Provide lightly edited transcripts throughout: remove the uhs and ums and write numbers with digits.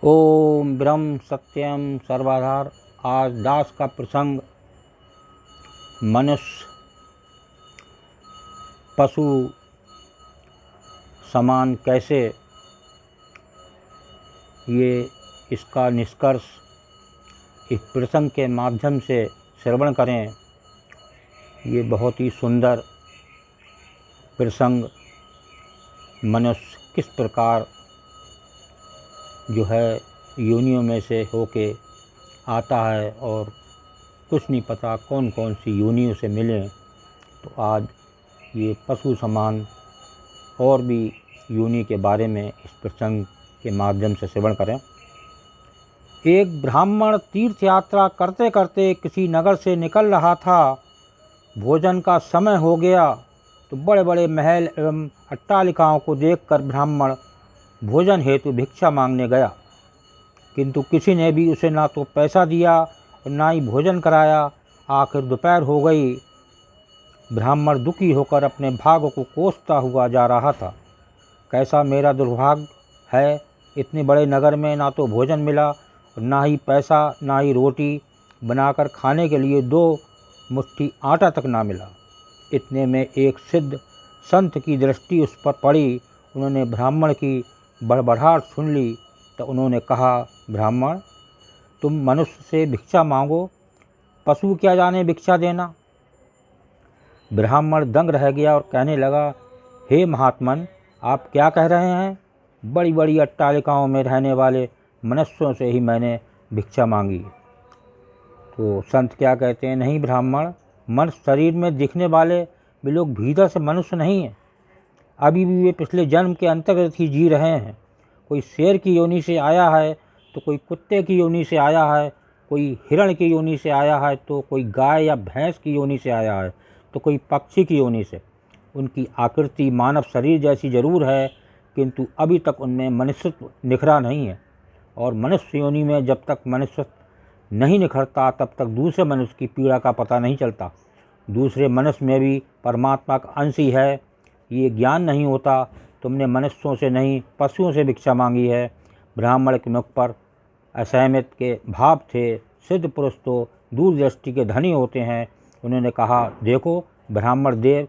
ओम ब्रह्म सत्यम सर्वाधार। आज दास का प्रसंग मनुष्य पशु समान कैसे, ये इसका निष्कर्ष इस प्रसंग के माध्यम से श्रवण करें। ये बहुत ही सुंदर प्रसंग मनुष्य किस प्रकार जो है योनियों में से होके आता है और कुछ नहीं पता कौन कौन सी योनियों से मिले। तो आज ये पशु समान और भी योनि के बारे में इस प्रसंग के माध्यम से श्रवण करें। एक ब्राह्मण तीर्थ यात्रा करते करते किसी नगर से निकल रहा था। भोजन का समय हो गया तो बड़े बड़े महल एवं अट्टालिकाओं को देखकर ब्राह्मण भोजन हेतु भिक्षा मांगने गया, किंतु किसी ने भी उसे ना तो पैसा दिया और ना ही भोजन कराया। आखिर दोपहर हो गई। ब्राह्मण दुखी होकर अपने भाग्य को कोसता हुआ जा रहा था। कैसा मेरा दुर्भाग्य है, इतने बड़े नगर में ना तो भोजन मिला और ना ही पैसा, ना ही रोटी बनाकर खाने के लिए 2 मुट्ठी आटा तक ना मिला। इतने में एक सिद्ध संत की दृष्टि उस पर पड़ी। उन्होंने ब्राह्मण की बड़बड़ाहट सुन ली तो उन्होंने कहा, ब्राह्मण, तुम मनुष्य से भिक्षा मांगो, पशु क्या जाने भिक्षा देना। ब्राह्मण दंग रह गया और कहने लगा, हे महात्मन, आप क्या कह रहे हैं? बड़ी बड़ी अट्टालिकाओं में रहने वाले मनुष्यों से ही मैंने भिक्षा मांगी। तो संत क्या कहते हैं, नहीं ब्राह्मण, मनुष्य शरीर में दिखने वाले वे लोग भीतर से मनुष्य नहीं हैं। अभी भी वे पिछले जन्म के अंतर्गत ही जी रहे हैं। कोई शेर की योनि से आया है तो कोई कुत्ते की योनि से आया है, कोई हिरण की योनि से आया है तो कोई गाय या भैंस की योनि से आया है तो कोई पक्षी की योनि से। उनकी आकृति मानव शरीर जैसी जरूर है, किंतु अभी तक उनमें मनुष्यत्व निखरा नहीं है। और मनुष्य योनि में जब तक मनुष्यत्व नहीं निखरता तब तक दूसरे मनुष्य की पीड़ा का पता नहीं चलता। दूसरे मनुष्य में भी परमात्मा का अंश ही है, ये ज्ञान नहीं होता। तुमने मनुष्यों से नहीं पशुओं से भिक्षा मांगी है। ब्राह्मण के मुख पर असहमत के भाव थे। सिद्ध पुरुष तो दूरदृष्टि के धनी होते हैं। उन्होंने कहा, देखो ब्राह्मण देव,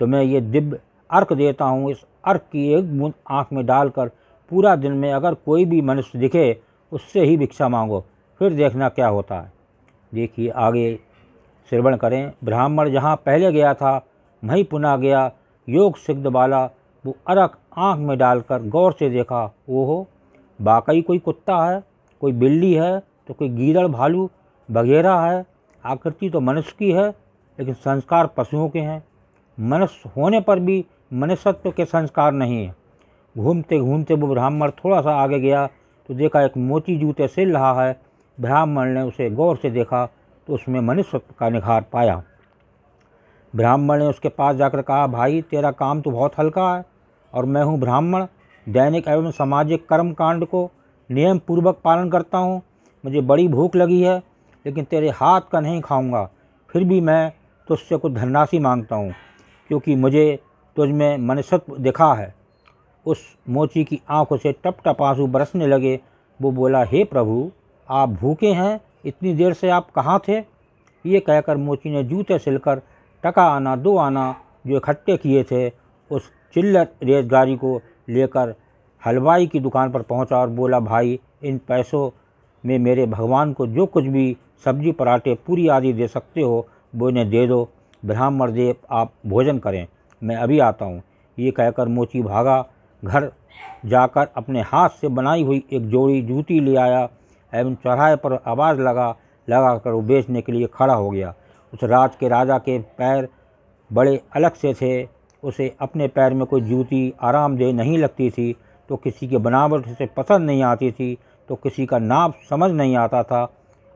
तुम्हें ये दिव्य अर्घ देता हूँ। इस अर्घ की एक बूंद आँख में डालकर पूरा दिन में अगर कोई भी मनुष्य दिखे उससे ही भिक्षा मांगो, फिर देखना क्या होता है। देखिए आगे श्रवण करें। ब्राह्मण जहाँ पहले गया था वहीं पुनः गया। योग सिद्ध वाला वो अर्घ आँख में डालकर गौर से देखा। ओहो, वाकई कोई कुत्ता है, कोई बिल्ली है तो कोई गीदड़ भालू वगैरह है। आकृति तो मनुष्य की है लेकिन संस्कार पशुओं के हैं। मनुष्य होने पर भी मनुष्यत्व के संस्कार नहीं है। घूमते घूमते वो ब्राह्मण थोड़ा सा आगे गया तो देखा एक मोची जूते सिल रहा है। ब्राह्मण ने उसे गौर से देखा तो उसमें मनुष्यत्व का निखार पाया। ब्राह्मण ने उसके पास जाकर कहा, भाई तेरा काम तो बहुत हल्का है और मैं हूँ ब्राह्मण, दैनिक एवं सामाजिक कर्म कांड को नियम पूर्वक पालन करता हूँ। मुझे बड़ी भूख लगी है लेकिन तेरे हाथ का नहीं खाऊंगा। फिर भी मैं तुझसे कुछ धनराशि मांगता हूँ क्योंकि मुझे तुझ में मनुष्यत्व दिखा है। उस मोची की आंखों से टप टप आंसू बरसने लगे। वो बोला, हे प्रभु, आप भूखे हैं, इतनी देर से आप कहाँ थे? ये कहकर मोची ने जूते सिलकर टका आना 2 आना जो इकट्ठे किए थे उस चिल्लर रेजगारी को लेकर हलवाई की दुकान पर पहुंचा और बोला, भाई इन पैसों में मेरे भगवान को जो कुछ भी सब्जी पराठे पूरी आदि दे सकते हो वो इन्हें दे दो। ब्राह्मण देव, आप भोजन करें, मैं अभी आता हूँ। ये कहकर मोची भागा। घर जाकर अपने हाथ से बनाई हुई एक जोड़ी जूती ले आया एवं चौराहे पर आवाज़ लगाकर वो बेचने के लिए खड़ा हो गया। उस राज के राजा के पैर बड़े अलग से थे। उसे अपने पैर में कोई जूती आरामदेह नहीं लगती थी, तो किसी की बनावट उसे पसंद नहीं आती थी, तो किसी का नाप समझ नहीं आता था।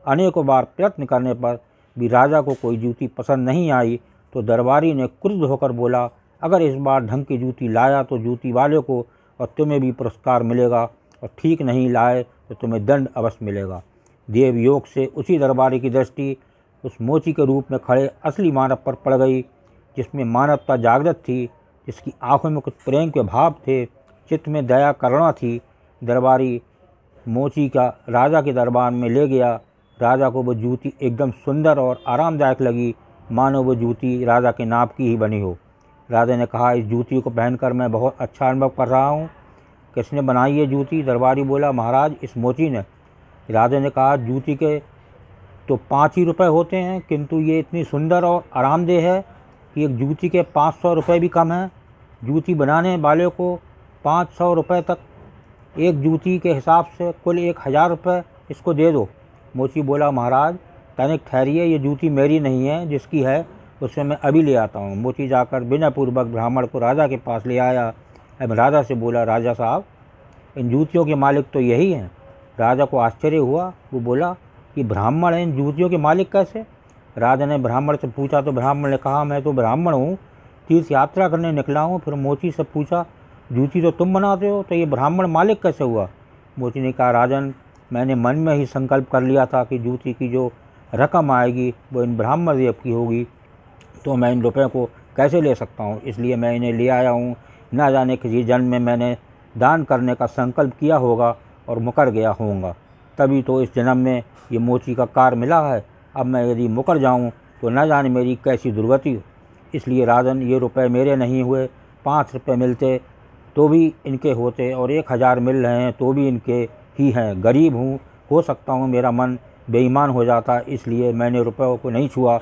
अनेकों बार प्रयत्न करने पर भी राजा को कोई जूती पसंद नहीं आई तो दरबारी ने क्रुद्ध होकर बोला, अगर इस बार ढंग की जूती लाया तो जूती वाले को और तुम्हें भी पुरस्कार मिलेगा, और ठीक नहीं लाए तो तुम्हें दंड अवश्य मिलेगा। देव योग से उसी दरबारी की दृष्टि उस मोची के रूप में खड़े असली मानव पर पड़ गई, जिसमें मानवता जागृत थी, जिसकी आंखों में कुछ प्रेम के भाव थे, चित्त में दया करुणा थी। दरबारी मोची का राजा के दरबार में ले गया। राजा को वो जूती एकदम सुंदर और आरामदायक लगी, मानो वो जूती राजा के नाप की ही बनी हो। राजा ने कहा, इस जूती को पहनकर मैं बहुत अच्छा अनुभव कर रहा हूँ। किसने बनाई ये जूती? दरबारी बोला, महाराज इस मोची ने। राजा ने कहा, जूती के तो 5 ही रुपये होते हैं, किंतु ये इतनी सुंदर और आरामदेह है कि एक जूती के 500 रुपये भी कम हैं। जूती बनाने वाले को 500 रुपये तक, एक जूती के हिसाब से कुल 1000 रुपये इसको दे दो। मोची बोला, महाराज तनिक ठहरिए, ये जूती मेरी नहीं है, जिसकी है उससे मैं अभी ले आता हूँ। मोची जाकर विनयपूर्वक ब्राह्मण को राजा के पास ले आया। अब राजा से बोला, राजा साहब इन जूतियों के मालिक तो यही हैं। राजा को आश्चर्य हुआ। वो बोला कि ब्राह्मण हैं, इन जूतियों के मालिक कैसे? राजा ने ब्राह्मण से पूछा तो ब्राह्मण ने कहा, मैं तो ब्राह्मण हूँ, तीर्थ यात्रा करने निकला हूँ। फिर मोची से पूछा, जूती तो तुम बनाते हो, तो ये ब्राह्मण मालिक कैसे हुआ? मोची ने कहा, राजन मैंने मन में ही संकल्प कर लिया था कि जूती की जो रकम आएगी वो इन ब्राह्मण देव की होगी, तो मैं इन रुपयों को कैसे ले सकता हूँ, इसलिए मैं इन्हें ले आया हूँ। ना जाने किसी जन्म में मैंने दान करने का संकल्प किया होगा और मुकर गया होऊंगा, तभी तो इस जन्म में ये मोची का कार मिला है। अब मैं यदि मुकर जाऊँ तो न जाने मेरी कैसी दुर्गति हो। इसलिए राजन ये रुपए मेरे नहीं हुए, 5 रुपये मिलते तो भी इनके होते, और 1000 मिल रहे हैं तो भी इनके ही हैं। गरीब हूँ, हो सकता हूँ मेरा मन बेईमान हो जाता, इसलिए मैंने रुपयों को नहीं छुआ,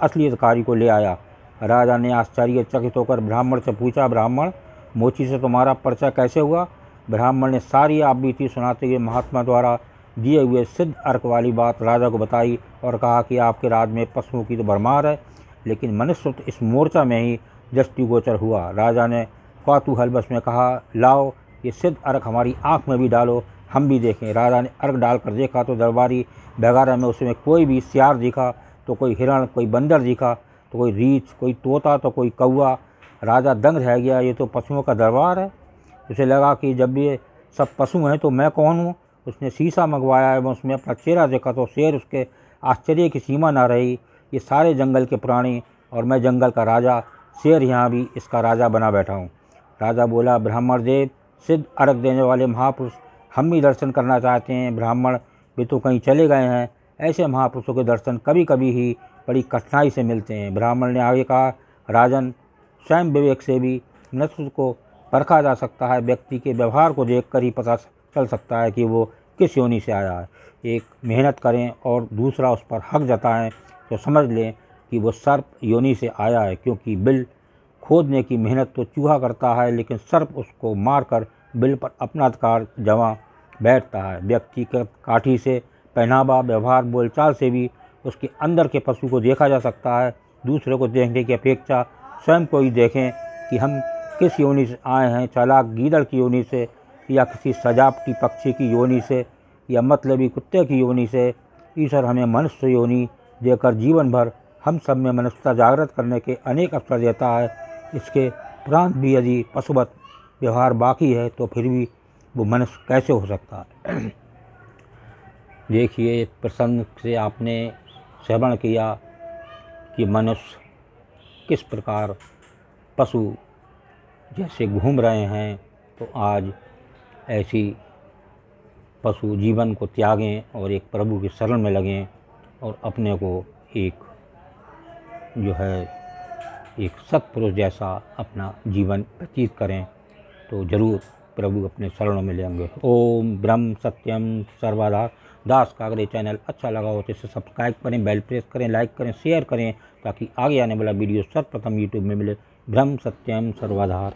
असली अधिकारी को ले आया। राजा ने आश्चर्यचकित होकर ब्राह्मण से पूछा, ब्राह्मण मोची से तुम्हारा परिचय कैसे हुआ? ब्राह्मण ने सारी आप बीती सुनाते हुए महात्मा द्वारा दिए हुए सिद्ध अर्क वाली बात राजा को बताई और कहा कि आपके राज्य में पशुओं की तो भरमार है, लेकिन मनुष्य तो इस मोर्चा में ही दृष्टिगोचर हुआ। राजा ने कौतूहलवश में कहा, लाओ ये सिद्ध अर्क हमारी आँख में भी डालो, हम भी देखें। राजा ने अर्क डालकर देखा तो दरबारी वगैरह में उसमें कोई भी सियार दिखा, तो कोई हिरण, कोई बंदर दिखा, तो कोई रीछ, कोई तोता, तो कोई कौवा। राजा दंग रह गया, ये तो पशुओं का दरबार है। उसे लगा कि जब ये सब पशु हैं तो मैं कौन हूँ। उसने शीशा मंगवाया एवं उसमें अपना चेहरा देखा तो शेर उसके आश्चर्य की सीमा न रही। ये सारे जंगल के प्राणी और मैं जंगल का राजा, शेर यहाँ भी इसका राजा बना बैठा हूँ। राजा बोला, ब्राह्मण देव, सिद्ध अर्घ देने वाले महापुरुष हम भी दर्शन करना चाहते हैं। ब्राह्मण भी तो कहीं चले गए हैं, ऐसे महापुरुषों के दर्शन कभी कभी ही बड़ी कठिनाई से मिलते हैं। ब्राह्मण ने आगे कहा, राजन स्वयं विवेक से भी मनुष्य को परखा जा सकता है, व्यक्ति के व्यवहार को देखकर ही पता चल सकता है कि वो किस योनि से आया है। एक मेहनत करें और दूसरा उस पर हक जताएं तो समझ लें कि वो सर्प योनि से आया है, क्योंकि बिल खोदने की मेहनत तो चूहा करता है, लेकिन सर्प उसको मारकर बिल पर अपना अधिकार जमा बैठता है। व्यक्ति के काठी से, पहनावा, व्यवहार, बोलचाल से भी उसके अंदर के पशु को देखा जा सकता है। दूसरे को देखने की अपेक्षा स्वयं को ही देखें कि हम किस योनि से आए हैं, चालाक गीदड़ की योनि से, या किसी सजावटी पक्षी की योनि से, या मतलबी कुत्ते की योनि से। ईश्वर हमें मनुष्य योनि देकर जीवन भर हम सब में मनुष्यता जागृत करने के अनेक अवसर देता है। इसके उपरांत भी यदि पशुवत व्यवहार बाकी है तो फिर भी वो मनुष्य कैसे हो सकता है। देखिए, प्रसंग से आपने श्रवण किया कि मनुष्य किस प्रकार पशु जैसे घूम रहे हैं, तो आज ऐसी पशु जीवन को त्यागें और एक प्रभु की शरण में लगें और अपने को एक जो है एक सत्पुरुष जैसा अपना जीवन व्यतीत करें, तो जरूर प्रभु अपने शरणों में लेंगे। ओम ब्रह्म सत्यम सर्वदा दास का। अगर ये चैनल अच्छा लगा हो तो इसे सब्सक्राइब करें, बेल प्रेस करें, लाइक करें, शेयर करें, ताकि आगे आने वाला वीडियो सर्वप्रथम यूट्यूब में मिले। ब्रह्म सत्यम सर्वदा।